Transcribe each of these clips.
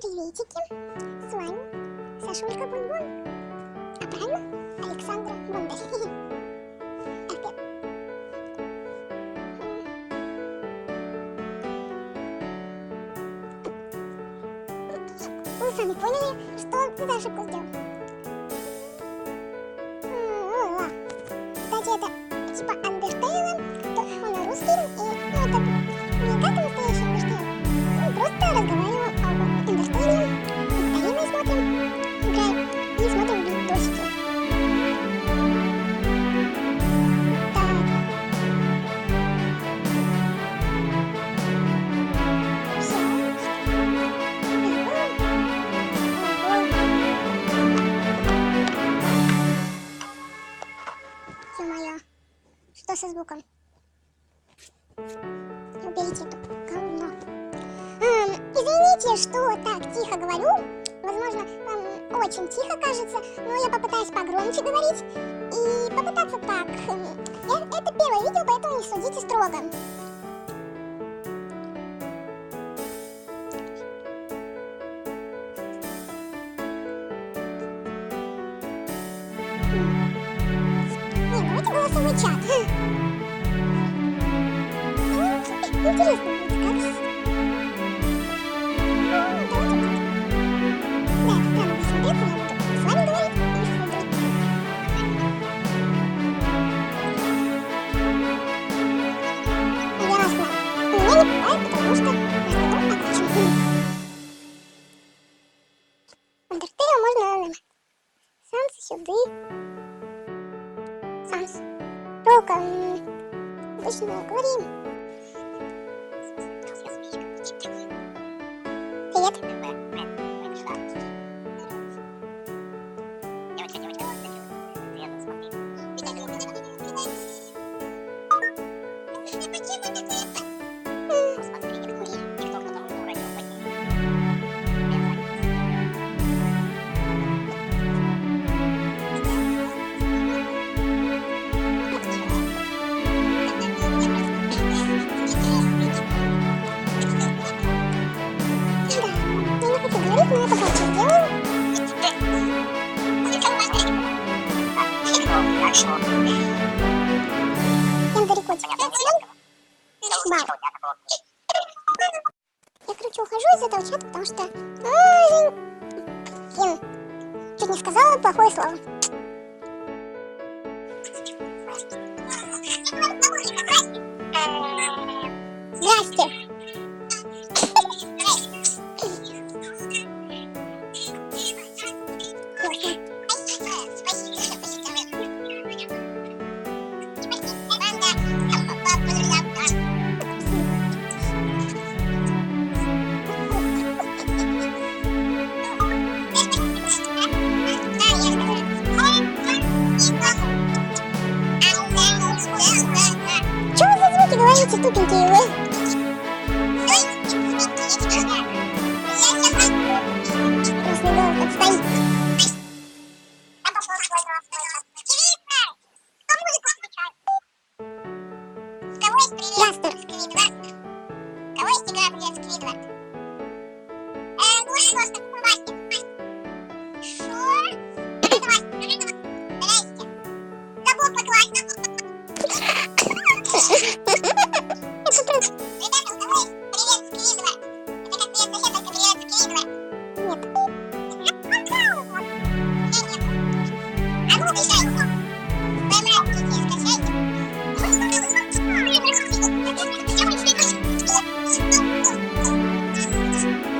приветики! С вами Сашулька Бульбон. А правильно? Александра Бондарь. Так, вы сами поняли, что ты за ошибку сделал. Кстати, это типа Undertale, он русский, и это не как настоящий Undertale. Он просто разговаривал об Undertale, аниме смотрим, играем и смотрим видосики. Так. Ё-моё, что со звуком? Уберите это говно. Извините, что так тихо говорю. Возможно, вам очень тихо кажется, но я попытаюсь погромче говорить и попытаться так. Это первое видео, поэтому не судите строго. Не, давайте голосовой чат. Интересно будет, как... Потому что разговор окончен. Undertale можно Санс сюда. Санс. Только обычно говорим. Привет. Я, короче, ухожу из этого чата, потому что... чуть не сказала плохое слово. Здрасте. Говорите, тупенькие вы. Красный голос, отстань. Ястер. Кого есть игра, блядь, Сквидвард?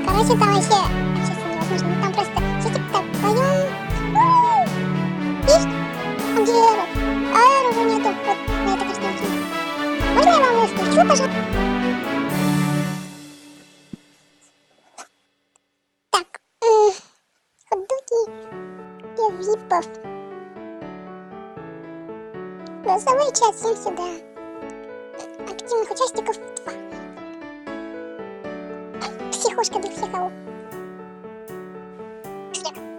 Короче, там вообще общаться невозможно. Там просто все типа так поем. Видишь? А где Эро? А Эро уже нету. Вот на этой картинке. Можно я вам ее включу, пожалуйста? Так. Ходоки для випов. Голосовой чат всем сюда. Активных участников 2. Психушка для психов.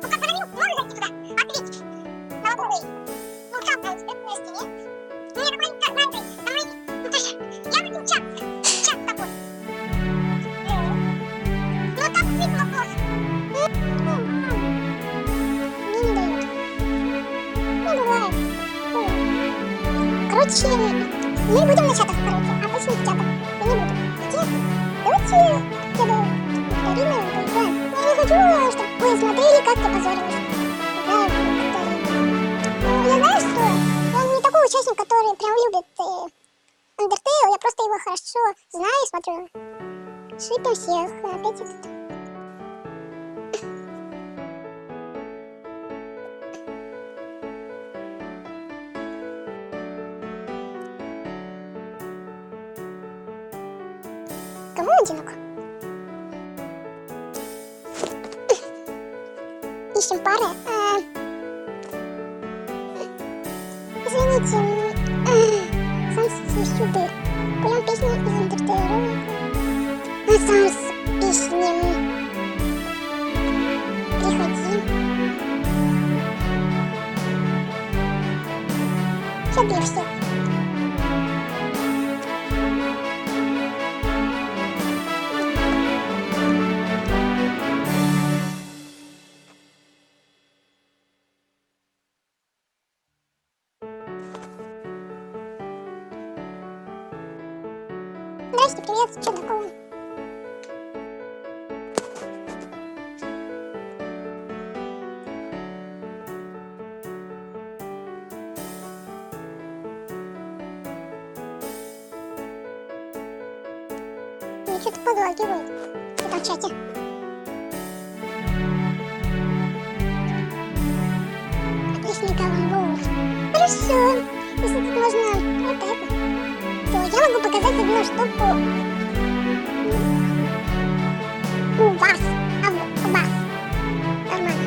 Пока позвонил, можешь зайти туда? Ответить. На вопрос. Ну там, на тебя на стене. Мне такой, как надо, давай. Наташа, я найду чат. Чат такой. Ну там ответь на вопрос. короче, мы будем на чатах, короче, обычных чатах. Я не буду. Хотя, давайте хотя бы Викторина поиграем. Но я не хочу, чтобы вы смотрели, как я позорилась. Играю в Викторину. Ну, я знаю, что он не такой участник, который прям любит Undertale. Я просто его хорошо знаю и смотрю. Шипим всех. Опять этот. Кому одиноко? Ищем пары. Извините, Санс сюда. Поем песню из Undertale. Санс, песни. Приходи. Все для всех. Здрасте, привет, что такого? Мне что-то подлагивает в этом чате. Отличненько вам. Хорошо. Если тут можно вот это, то я могу показать одну штуку у вас. У вас. Нормально.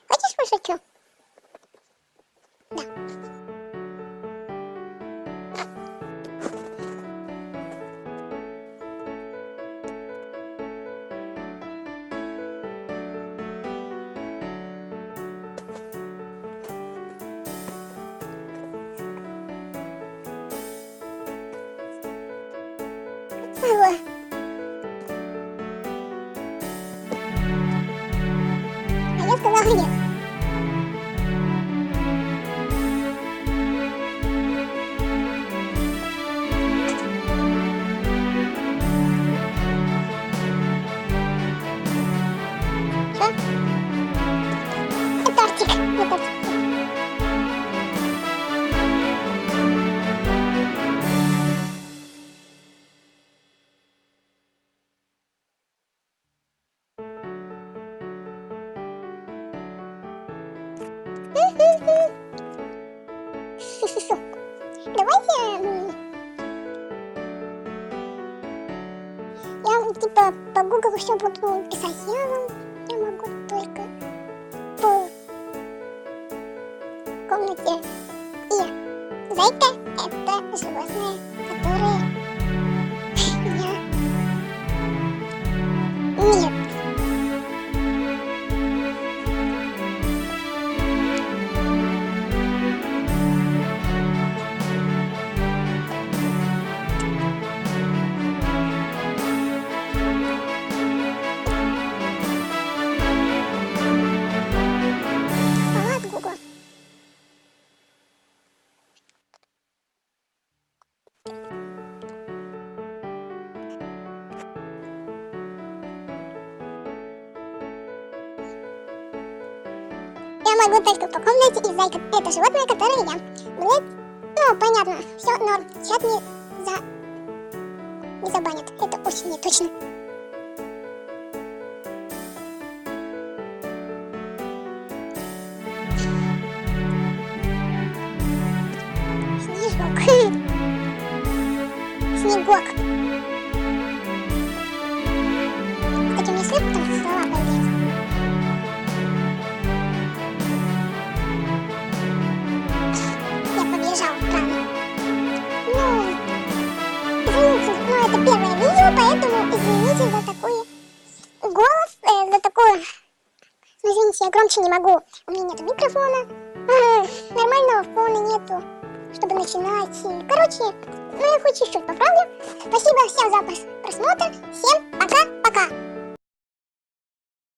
Хочешь пошучу? Да. Алло. А я сказала нет. Что? Это Артик. Это Артик. Давайте я типа по Google все буду писать. Я могу только по комнате. И зайка это животное, которое я нет. Я могу только по комнате, и зайка это животное, которое я. Блэд, ну понятно, все норм. Чат не забанят. Это очень не точно. Снежок. Снегок. Кстати, у меня след там слова появляются. Побежал, правильно. Ну, извините, но это первое видео, поэтому извините за такой голос, за такое... Ну, извините, я громче не могу, у меня нет микрофона, нормального фона нету, чтобы начинать. Короче, ну я хоть чуть-чуть поправлю. Спасибо всем за просмотр, всем